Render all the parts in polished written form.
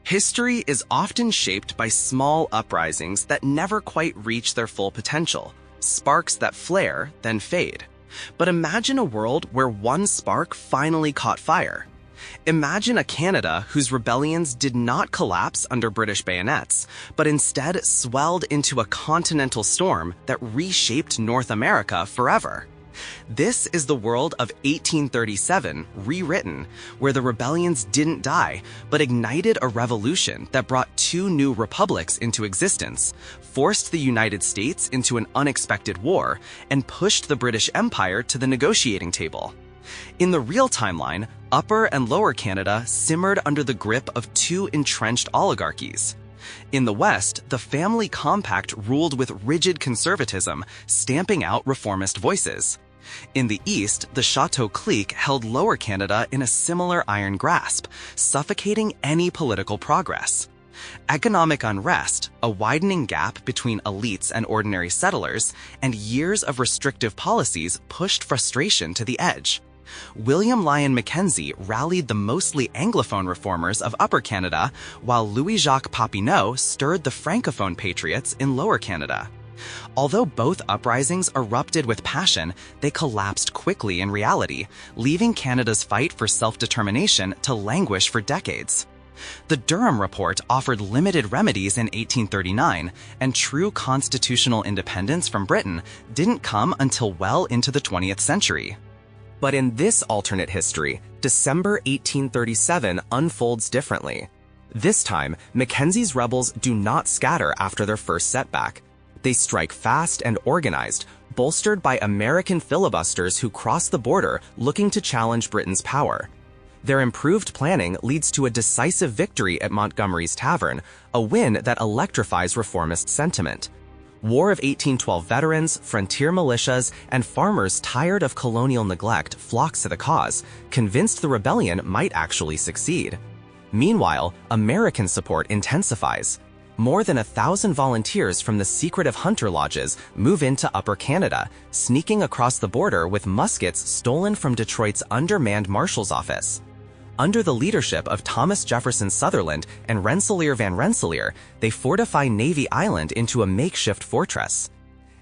History is often shaped by small uprisings that never quite reach their full potential, sparks that flare, then fade. But imagine a world where one spark finally caught fire. Imagine a Canada whose rebellions did not collapse under British bayonets, but instead swelled into a continental storm that reshaped North America forever. This is the world of 1837, rewritten, where the rebellions didn't die, but ignited a revolution that brought two new republics into existence, forced the United States into an unexpected war, and pushed the British Empire to the negotiating table. In the real timeline, Upper and Lower Canada simmered under the grip of two entrenched oligarchies. In the West, the family compact ruled with rigid conservatism, stamping out reformist voices. In the East, the Chateau clique held Lower Canada in a similar iron grasp, suffocating any political progress. Economic unrest, a widening gap between elites and ordinary settlers, and years of restrictive policies pushed frustration to the edge. William Lyon Mackenzie rallied the mostly Anglophone reformers of Upper Canada, while Louis-Jacques Papineau stirred the Francophone patriots in Lower Canada. Although both uprisings erupted with passion, they collapsed quickly in reality, leaving Canada's fight for self-determination to languish for decades. The Durham Report offered limited remedies in 1839, and true constitutional independence from Britain didn't come until well into the 20th century. But in this alternate history, December 1837 unfolds differently. This time, Mackenzie's rebels do not scatter after their first setback. They strike fast and organized, bolstered by American filibusters who cross the border looking to challenge Britain's power. Their improved planning leads to a decisive victory at Montgomery's Tavern, a win that electrifies reformist sentiment. War of 1812 veterans, frontier militias, and farmers tired of colonial neglect flocks to the cause, convinced the rebellion might actually succeed. Meanwhile, American support intensifies. More than 1,000 volunteers from the secretive hunter lodges move into Upper Canada, sneaking across the border with muskets stolen from Detroit's undermanned marshal's office. Under the leadership of Thomas Jefferson Sutherland and Rensselaer Van Rensselaer, they fortify Navy Island into a makeshift fortress.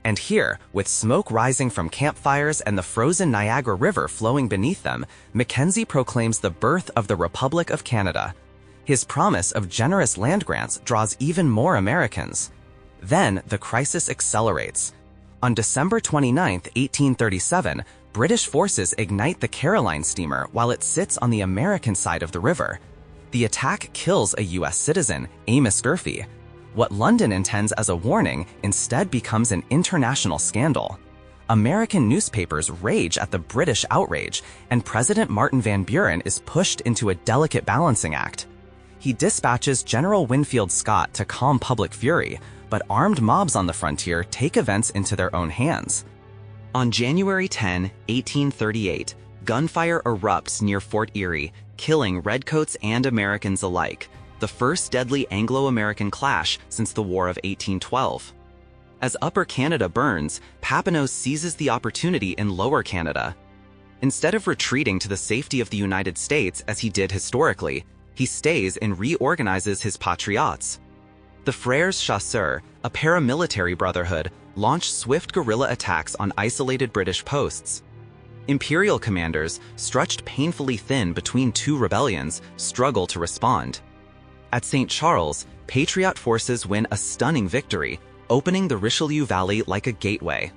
And here, with smoke rising from campfires and the frozen Niagara River flowing beneath them, Mackenzie proclaims the birth of the Republic of Canada. His promise of generous land grants draws even more Americans. Then, the crisis accelerates. On December 29, 1837, British forces ignite the Caroline steamer while it sits on the American side of the river. The attack kills a U.S. citizen, Amos Girfy. What London intends as a warning instead becomes an international scandal. American newspapers rage at the British outrage, and President Martin Van Buren is pushed into a delicate balancing act. He dispatches General Winfield Scott to calm public fury, but armed mobs on the frontier take events into their own hands. On January 10, 1838, gunfire erupts near Fort Erie, killing Redcoats and Americans alike, the first deadly Anglo-American clash since the War of 1812. As Upper Canada burns, Papineau seizes the opportunity in Lower Canada. Instead of retreating to the safety of the United States as he did historically, he stays and reorganizes his patriots. The Frères Chasseurs, a paramilitary brotherhood, launched swift guerrilla attacks on isolated British posts. Imperial commanders, stretched painfully thin between two rebellions, struggle to respond. At St. Charles, Patriot forces win a stunning victory, opening the Richelieu Valley like a gateway.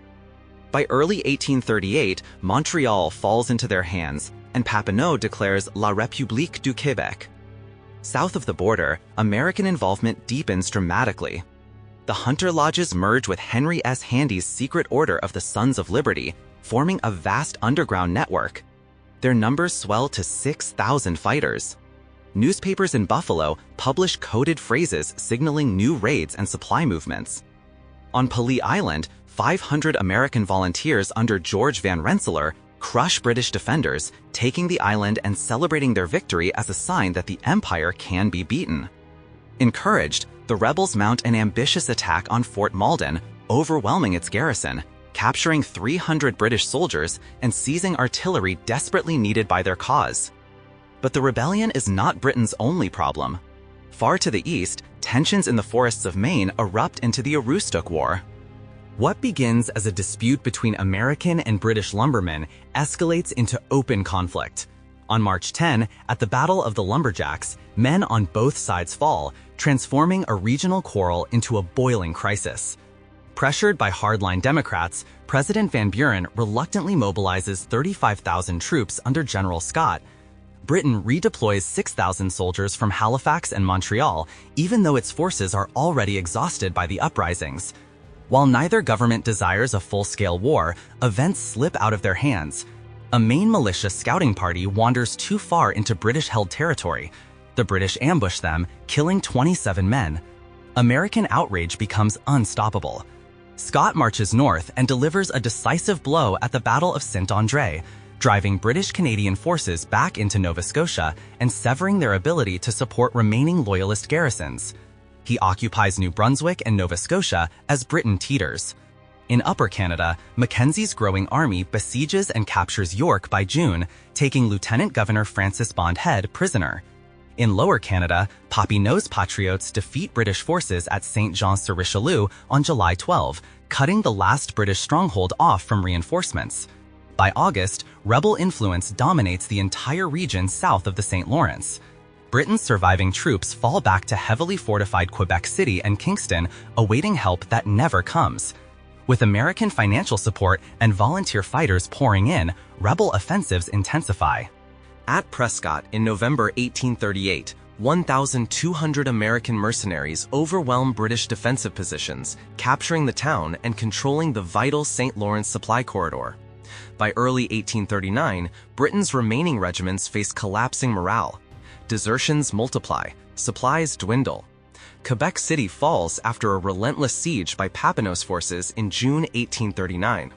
By early 1838, Montreal falls into their hands, and Papineau declares La République du Québec. South of the border, American involvement deepens dramatically. The Hunter Lodges merge with Henry S. Handy's Secret Order of the Sons of Liberty, forming a vast underground network. Their numbers swell to 6,000 fighters. Newspapers in Buffalo publish coded phrases signaling new raids and supply movements. On Pali Island, 500 American volunteers under George Van Rensselaer crush British defenders, taking the island and celebrating their victory as a sign that the Empire can be beaten. Encouraged, the rebels mount an ambitious attack on Fort Malden, overwhelming its garrison, capturing 300 British soldiers and seizing artillery desperately needed by their cause. But the rebellion is not Britain's only problem. Far to the east, tensions in the forests of Maine erupt into the Aroostook War. What begins as a dispute between American and British lumbermen escalates into open conflict. On March 10, at the Battle of the Lumberjacks, men on both sides fall, transforming a regional quarrel into a boiling crisis. Pressured by hardline Democrats, President Van Buren reluctantly mobilizes 35,000 troops under General Scott. Britain redeploys 6,000 soldiers from Halifax and Montreal, even though its forces are already exhausted by the uprisings. While neither government desires a full-scale war, events slip out of their hands. A Maine militia scouting party wanders too far into British-held territory. The British ambush them, killing 27 men. American outrage becomes unstoppable. Scott marches north and delivers a decisive blow at the Battle of Saint-André, driving British-Canadian forces back into Nova Scotia and severing their ability to support remaining Loyalist garrisons. He occupies New Brunswick and Nova Scotia as Britain teeters. In Upper Canada, Mackenzie's growing army besieges and captures York by June, taking Lieutenant Governor Francis Bond Head prisoner. In Lower Canada, Papineau's Patriots defeat British forces at Saint-Jean-sur-Richelieu on July 12, cutting the last British stronghold off from reinforcements. By August, rebel influence dominates the entire region south of the St. Lawrence. Britain's surviving troops fall back to heavily fortified Quebec City and Kingston, awaiting help that never comes. With American financial support and volunteer fighters pouring in, rebel offensives intensify. At Prescott in November 1838, 1,200 American mercenaries overwhelm British defensive positions, capturing the town and controlling the vital St. Lawrence supply corridor. By early 1839, Britain's remaining regiments face collapsing morale. Desertions multiply, supplies dwindle. Quebec City falls after a relentless siege by Papineau's forces in June 1839.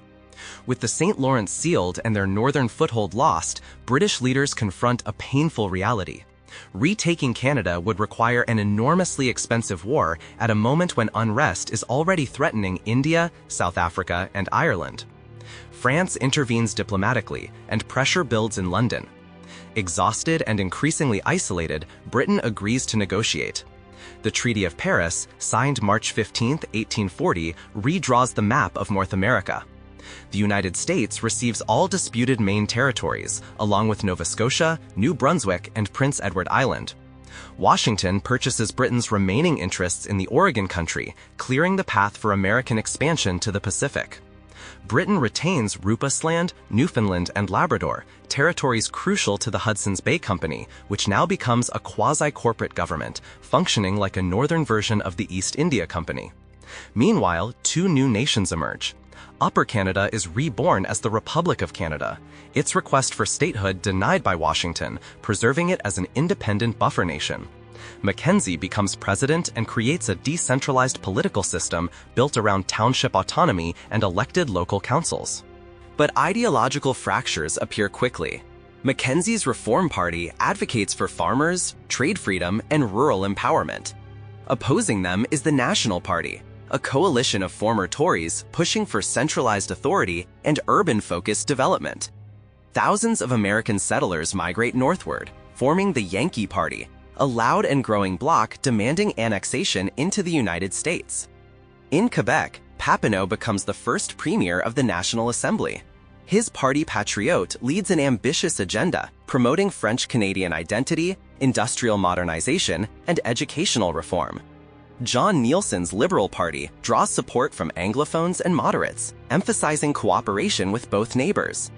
With the St. Lawrence sealed and their northern foothold lost, British leaders confront a painful reality. Retaking Canada would require an enormously expensive war at a moment when unrest is already threatening India, South Africa, and Ireland. France intervenes diplomatically, and pressure builds in London. Exhausted and increasingly isolated, Britain agrees to negotiate. The Treaty of Paris, signed March 15, 1840, redraws the map of North America. The United States receives all disputed Maine territories, along with Nova Scotia, New Brunswick, and Prince Edward Island. Washington purchases Britain's remaining interests in the Oregon Country, clearing the path for American expansion to the Pacific. Britain retains Rupert Land, Newfoundland, and Labrador, territories crucial to the Hudson's Bay Company, which now becomes a quasi-corporate government, functioning like a northern version of the East India Company. Meanwhile, two new nations emerge. Upper Canada is reborn as the Republic of Canada, its request for statehood denied by Washington, preserving it as an independent buffer nation. Mackenzie becomes president and creates a decentralized political system built around township autonomy and elected local councils. But ideological fractures appear quickly. Mackenzie's Reform Party advocates for farmers, trade freedom, and rural empowerment. Opposing them is the National Party, a coalition of former Tories pushing for centralized authority and urban-focused development. Thousands of American settlers migrate northward, forming the Yankee Party, a loud and growing bloc demanding annexation into the United States. In Quebec, Papineau becomes the first premier of the National Assembly. His party Patriote leads an ambitious agenda, promoting French-Canadian identity, industrial modernization, and educational reform. John Nielsen's Liberal Party draws support from Anglophones and moderates, emphasizing cooperation with both neighbors.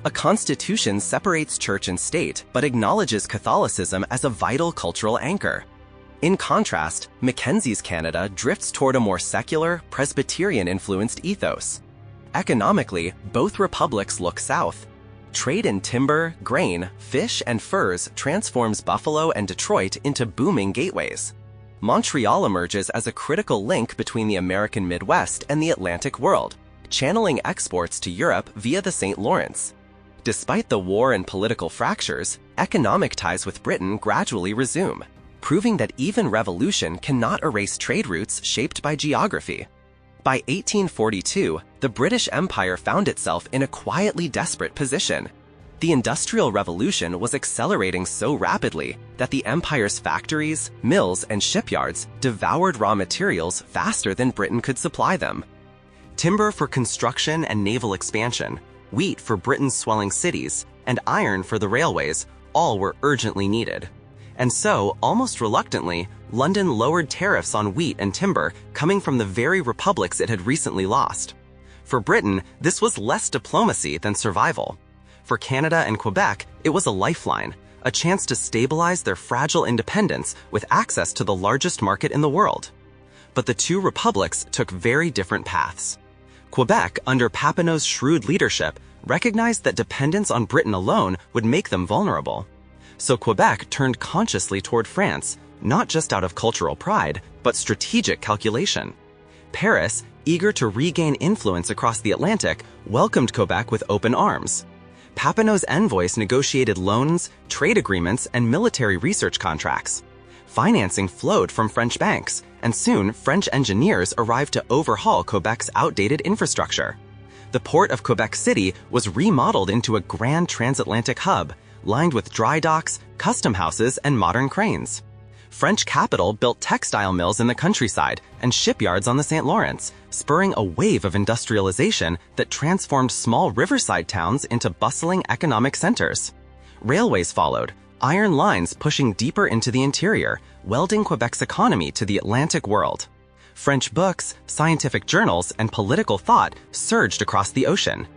A constitution separates church and state, but acknowledges Catholicism as a vital cultural anchor. In contrast, Mackenzie's Canada drifts toward a more secular, Presbyterian-influenced ethos. Economically, both republics look south. Trade in timber, grain, fish, and furs transforms Buffalo and Detroit into booming gateways. Montreal emerges as a critical link between the American Midwest and the Atlantic world, channeling exports to Europe via the St. Lawrence. Despite the war and political fractures, economic ties with Britain gradually resume, proving that even revolution cannot erase trade routes shaped by geography. By 1842, the British Empire found itself in a quietly desperate position. The Industrial Revolution was accelerating so rapidly that the empire's factories, mills, and shipyards devoured raw materials faster than Britain could supply them. Timber for construction and naval expansion, wheat for Britain's swelling cities, and iron for the railways all were urgently needed. And so, almost reluctantly, London lowered tariffs on wheat and timber coming from the very republics it had recently lost. For Britain, this was less diplomacy than survival. For Canada and Quebec, it was a lifeline, a chance to stabilize their fragile independence with access to the largest market in the world. But the two republics took very different paths. Quebec, under Papineau's shrewd leadership, recognized that dependence on Britain alone would make them vulnerable. So Quebec turned consciously toward France, not just out of cultural pride, but strategic calculation. Paris, eager to regain influence across the Atlantic, welcomed Quebec with open arms. Papineau's envoys negotiated loans, trade agreements, and military research contracts. Financing flowed from French banks, and soon French engineers arrived to overhaul Quebec's outdated infrastructure. The port of Quebec City was remodeled into a grand transatlantic hub, lined with dry docks, custom houses, and modern cranes. French capital built textile mills in the countryside and shipyards on the St. Lawrence, spurring a wave of industrialization that transformed small riverside towns into bustling economic centers. Railways followed, iron lines pushing deeper into the interior, welding Quebec's economy to the Atlantic world. French books, scientific journals, and political thought surged across the ocean.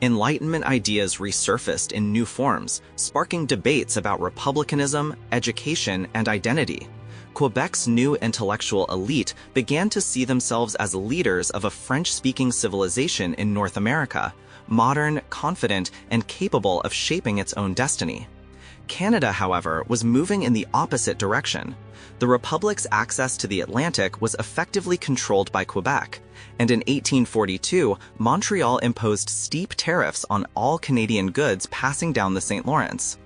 Enlightenment ideas resurfaced in new forms, sparking debates about republicanism, education, and identity. Quebec's new intellectual elite began to see themselves as leaders of a French-speaking civilization in North America, modern, confident, and capable of shaping its own destiny. Canada, however, was moving in the opposite direction. The Republic's access to the Atlantic was effectively controlled by Quebec, and in 1842, Montreal imposed steep tariffs on all Canadian goods passing down the St. Lawrence.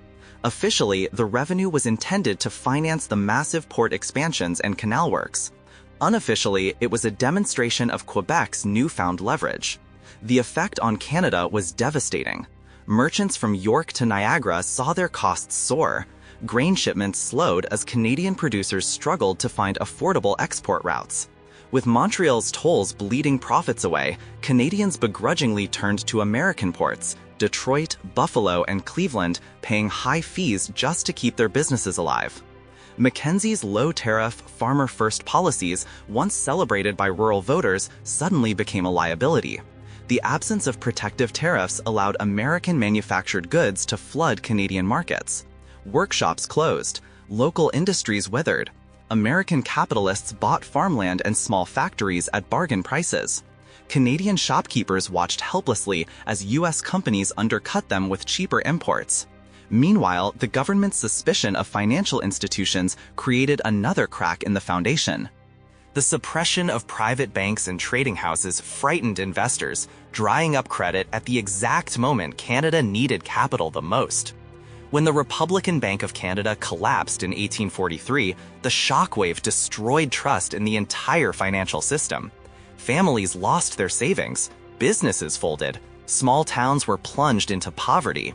Officially, the revenue was intended to finance the massive port expansions and canal works. Unofficially, it was a demonstration of Quebec's newfound leverage. The effect on Canada was devastating. Merchants from York to Niagara saw their costs soar. Grain shipments slowed as Canadian producers struggled to find affordable export routes. With Montreal's tolls bleeding profits away, Canadians begrudgingly turned to American ports, Detroit, Buffalo, and Cleveland, paying high fees just to keep their businesses alive. Mackenzie's low-tariff, farmer-first policies, once celebrated by rural voters, suddenly became a liability. The absence of protective tariffs allowed American-manufactured goods to flood Canadian markets. Workshops closed, local industries withered. American capitalists bought farmland and small factories at bargain prices. Canadian shopkeepers watched helplessly as U.S. companies undercut them with cheaper imports. Meanwhile, the government's suspicion of financial institutions created another crack in the foundation. The suppression of private banks and trading houses frightened investors, drying up credit at the exact moment Canada needed capital the most. When the Republican Bank of Canada collapsed in 1843, the shockwave destroyed trust in the entire financial system. Families lost their savings, businesses folded, small towns were plunged into poverty.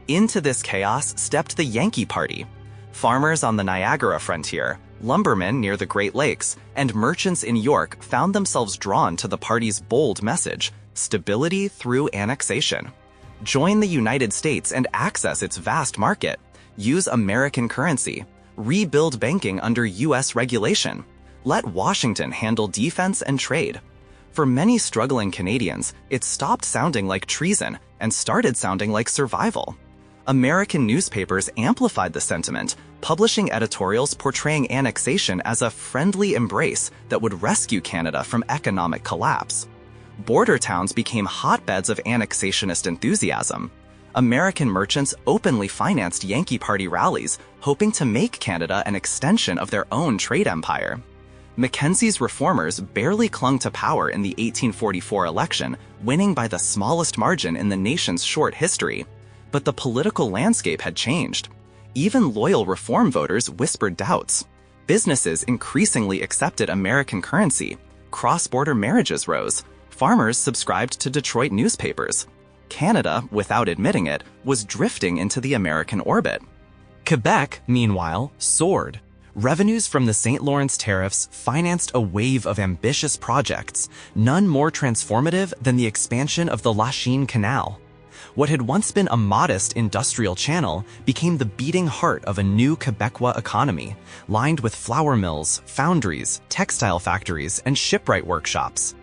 Into this chaos stepped the Yankee Party. Farmers on the Niagara frontier, lumbermen near the Great Lakes, and merchants in York found themselves drawn to the party's bold message: stability through annexation. Join the United States and access its vast market. Use American currency. Rebuild banking under U.S. regulation. Let Washington handle defense and trade. For many struggling Canadians, it stopped sounding like treason and started sounding like survival. American newspapers amplified the sentiment, publishing editorials portraying annexation as a friendly embrace that would rescue Canada from economic collapse. Border towns became hotbeds of annexationist enthusiasm. American merchants openly financed Yankee Party rallies, hoping to make Canada an extension of their own trade empire. Mackenzie's reformers barely clung to power in the 1844 election, winning by the smallest margin in the nation's short history. But the political landscape had changed. Even loyal reform voters whispered doubts. Businesses increasingly accepted American currency. Cross-border marriages rose. Farmers subscribed to Detroit newspapers. Canada, without admitting it, was drifting into the American orbit. Quebec, meanwhile, soared. Revenues from the St. Lawrence tariffs financed a wave of ambitious projects, none more transformative than the expansion of the Lachine Canal. What had once been a modest industrial channel became the beating heart of a new Quebecois economy, lined with flour mills, foundries, textile factories, and shipwright workshops.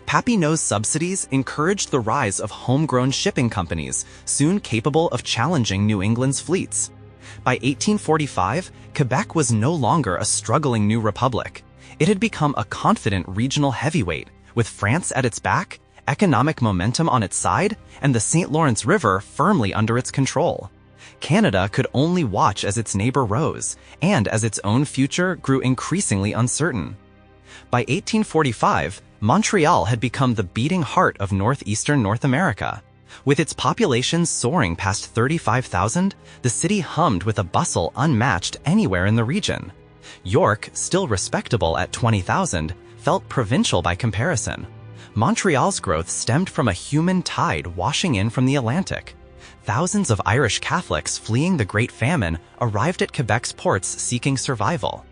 Papineau's subsidies encouraged the rise of homegrown shipping companies, soon capable of challenging New England's fleets. By 1845, Quebec was no longer a struggling new republic. It had become a confident regional heavyweight, with France at its back, economic momentum on its side, and the St. Lawrence River firmly under its control. Canada could only watch as its neighbor rose, and as its own future grew increasingly uncertain. By 1845, Montreal had become the beating heart of northeastern North America. With its population soaring past 35,000, the city hummed with a bustle unmatched anywhere in the region. York, still respectable at 20,000, felt provincial by comparison. Montreal's growth stemmed from a human tide washing in from the Atlantic. Thousands of Irish Catholics fleeing the Great Famine arrived at Quebec's ports seeking survival.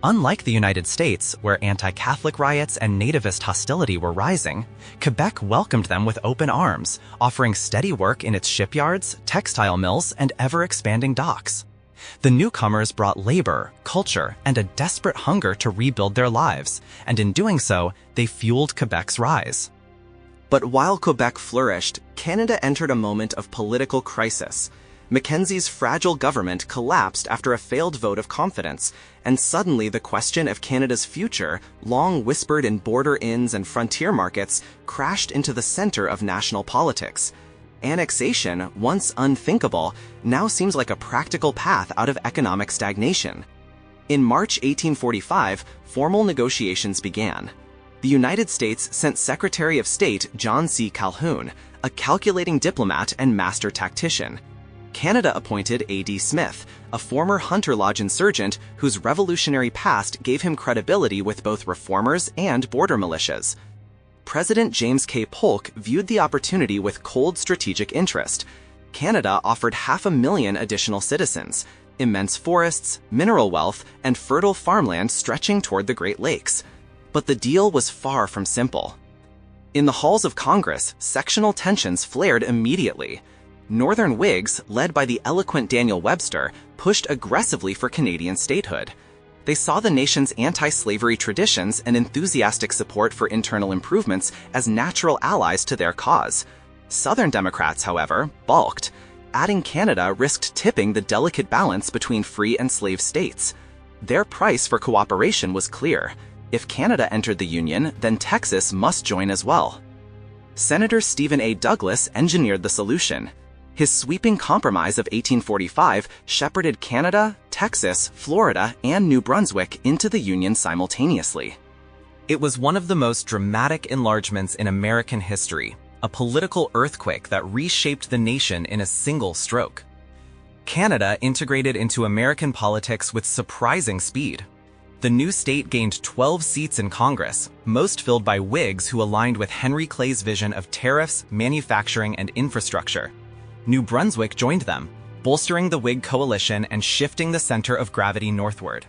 Unlike the United States, where anti-Catholic riots and nativist hostility were rising, Quebec welcomed them with open arms, offering steady work in its shipyards, textile mills, and ever-expanding docks. The newcomers brought labor, culture, and a desperate hunger to rebuild their lives, and in doing so, they fueled Quebec's rise. But while Quebec flourished, Canada entered a moment of political crisis. Mackenzie's fragile government collapsed after a failed vote of confidence, and suddenly the question of Canada's future, long whispered in border inns and frontier markets, crashed into the center of national politics. Annexation, once unthinkable, now seems like a practical path out of economic stagnation. In March 1845, formal negotiations began. The United States sent Secretary of State John C. Calhoun, a calculating diplomat and master tactician. Canada appointed A.D. Smith, a former Hunter Lodge insurgent whose revolutionary past gave him credibility with both reformers and border militias. President James K. Polk viewed the opportunity with cold strategic interest. Canada offered 500,000 additional citizens, immense forests, mineral wealth, and fertile farmland stretching toward the Great Lakes. But the deal was far from simple. In the halls of Congress, sectional tensions flared immediately. Northern Whigs, led by the eloquent Daniel Webster, pushed aggressively for Canadian statehood. They saw the nation's anti-slavery traditions and enthusiastic support for internal improvements as natural allies to their cause. Southern Democrats, however, balked. Adding Canada risked tipping the delicate balance between free and slave states. Their price for cooperation was clear. If Canada entered the Union, then Texas must join as well. Senator Stephen A. Douglas engineered the solution. His sweeping compromise of 1845 shepherded Canada, Texas, Florida, and New Brunswick into the Union simultaneously. It was one of the most dramatic enlargements in American history, a political earthquake that reshaped the nation in a single stroke. Canada integrated into American politics with surprising speed. The new state gained 12 seats in Congress, most filled by Whigs who aligned with Henry Clay's vision of tariffs, manufacturing, and infrastructure. New Brunswick joined them, bolstering the Whig coalition and shifting the center of gravity northward.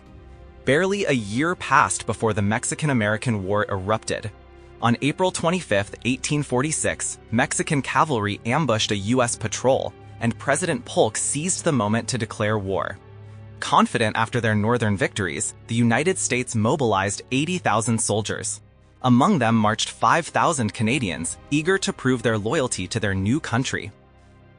Barely a year passed before the Mexican-American War erupted. On April 25, 1846, Mexican cavalry ambushed a U.S. patrol, and President Polk seized the moment to declare war. Confident after their northern victories, the United States mobilized 80,000 soldiers. Among them marched 5,000 Canadians, eager to prove their loyalty to their new country.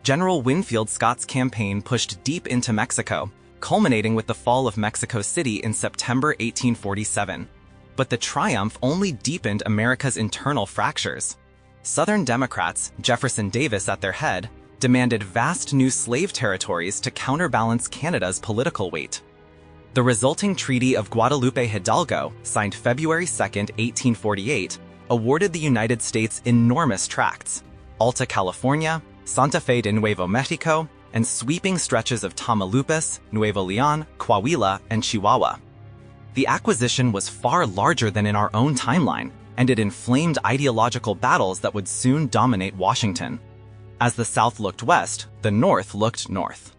General Winfield Scott's campaign pushed deep into Mexico, culminating with the fall of Mexico City in September 1847. But the triumph only deepened America's internal fractures. Southern Democrats, Jefferson Davis at their head, demanded vast new slave territories to counterbalance Canada's political weight. The resulting Treaty of Guadalupe Hidalgo, signed February 2, 1848, awarded the United States enormous tracts: Alta California, Santa Fe de Nuevo Mexico, and sweeping stretches of Tamaulipas, Nuevo León, Coahuila, and Chihuahua. The acquisition was far larger than in our own timeline, and it inflamed ideological battles that would soon dominate Washington. As the South looked west, the North looked north.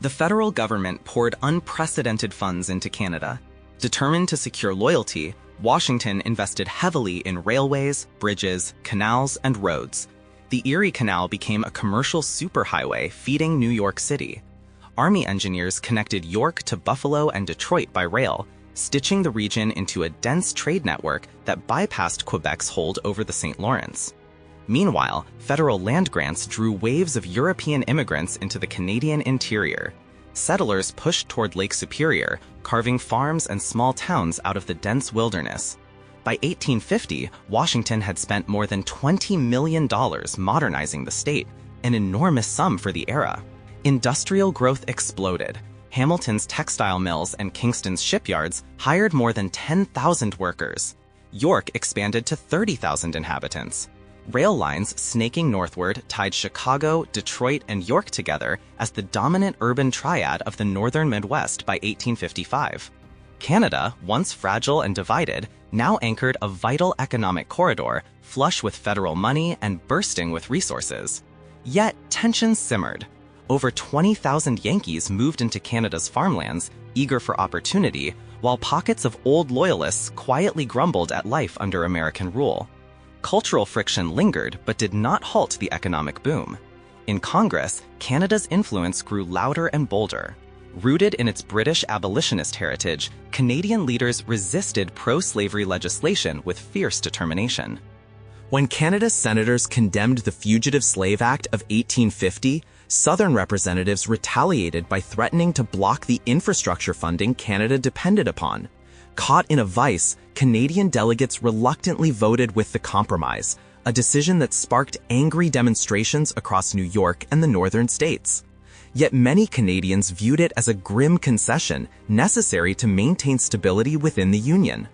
The federal government poured unprecedented funds into Canada. Determined to secure loyalty, Washington invested heavily in railways, bridges, canals, and roads. The Erie Canal became a commercial superhighway feeding New York City. Army engineers connected York to Buffalo and Detroit by rail, stitching the region into a dense trade network that bypassed Quebec's hold over the St. Lawrence. Meanwhile, federal land grants drew waves of European immigrants into the Canadian interior. Settlers pushed toward Lake Superior, carving farms and small towns out of the dense wilderness. By 1850, Washington had spent more than $20 million modernizing the state, an enormous sum for the era. Industrial growth exploded. Hamilton's textile mills and Kingston's shipyards hired more than 10,000 workers. York expanded to 30,000 inhabitants. Rail lines snaking northward tied Chicago, Detroit, and York together as the dominant urban triad of the northern Midwest by 1855. Canada, once fragile and divided, now anchored a vital economic corridor, flush with federal money and bursting with resources. Yet, tensions simmered. Over 20,000 Yankees moved into Canada's farmlands, eager for opportunity, while pockets of old loyalists quietly grumbled at life under American rule. Cultural friction lingered but did not halt the economic boom. In Congress, Canada's influence grew louder and bolder. Rooted in its British abolitionist heritage, Canadian leaders resisted pro-slavery legislation with fierce determination. When Canada's senators condemned the Fugitive Slave Act of 1850, Southern representatives retaliated by threatening to block the infrastructure funding Canada depended upon. Caught in a vice, Canadian delegates reluctantly voted with the compromise, a decision that sparked angry demonstrations across New York and the northern states. Yet many Canadians viewed it as a grim concession necessary to maintain stability within the Union.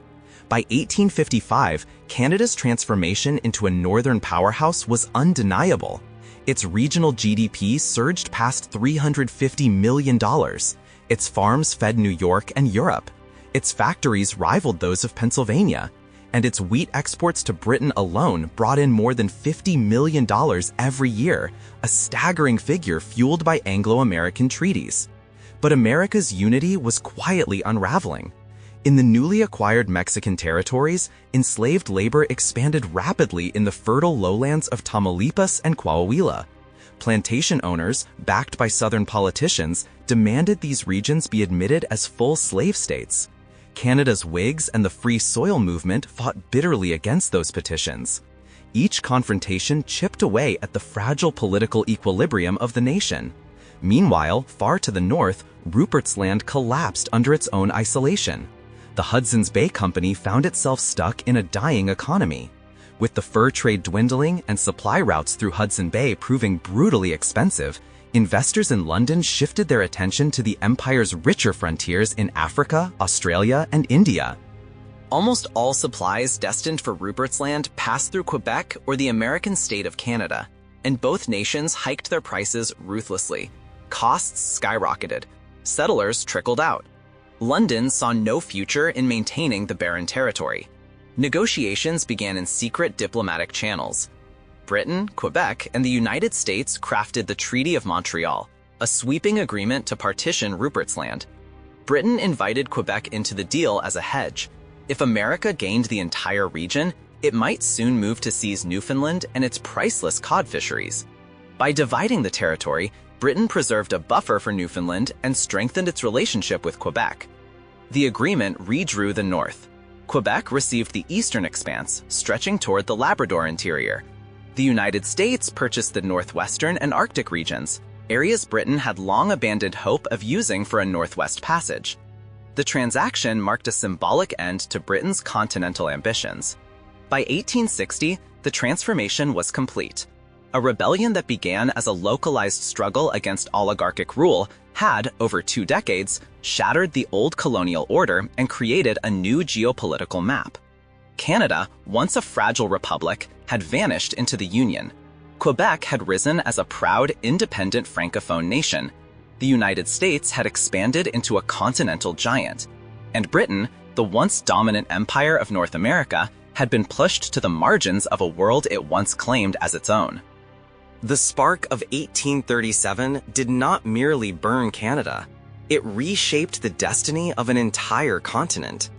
By 1855, Canada's transformation into a northern powerhouse was undeniable. Its regional GDP surged past $350 million. Its farms fed New York and Europe. Its factories rivaled those of Pennsylvania, and its wheat exports to Britain alone brought in more than $50 million every year, a staggering figure fueled by Anglo-American treaties. But America's unity was quietly unraveling. In the newly acquired Mexican territories, enslaved labor expanded rapidly in the fertile lowlands of Tamaulipas and Coahuila. Plantation owners, backed by Southern politicians, demanded these regions be admitted as full slave states. Canada's Whigs and the Free Soil movement fought bitterly against those petitions. Each confrontation chipped away at the fragile political equilibrium of the nation. Meanwhile, far to the north, Rupert's Land collapsed under its own isolation. The Hudson's Bay Company found itself stuck in a dying economy. With the fur trade dwindling and supply routes through Hudson Bay proving brutally expensive, investors in London shifted their attention to the empire's richer frontiers in Africa, Australia, and India. Almost all supplies destined for Rupert's Land passed through Quebec or the American state of Canada, and both nations hiked their prices ruthlessly. Costs skyrocketed. Settlers trickled out. London saw no future in maintaining the barren territory. Negotiations began in secret diplomatic channels. Britain, Quebec, and the United States crafted the Treaty of Montreal, a sweeping agreement to partition Rupert's Land. Britain invited Quebec into the deal as a hedge. If America gained the entire region, it might soon move to seize Newfoundland and its priceless cod fisheries. By dividing the territory, Britain preserved a buffer for Newfoundland and strengthened its relationship with Quebec. The agreement redrew the north. Quebec received the eastern expanse, stretching toward the Labrador interior. The United States purchased the northwestern and Arctic regions, areas Britain had long abandoned hope of using for a northwest passage. The transaction marked a symbolic end to Britain's continental ambitions. By 1860, the transformation was complete. A rebellion that began as a localized struggle against oligarchic rule had, over 2 decades, shattered the old colonial order and created a new geopolitical map. Canada, once a fragile republic, had vanished into the Union. Quebec had risen as a proud, independent Francophone nation. The United States had expanded into a continental giant. And Britain, the once dominant empire of North America, had been pushed to the margins of a world it once claimed as its own. The spark of 1837 did not merely burn Canada. It reshaped the destiny of an entire continent.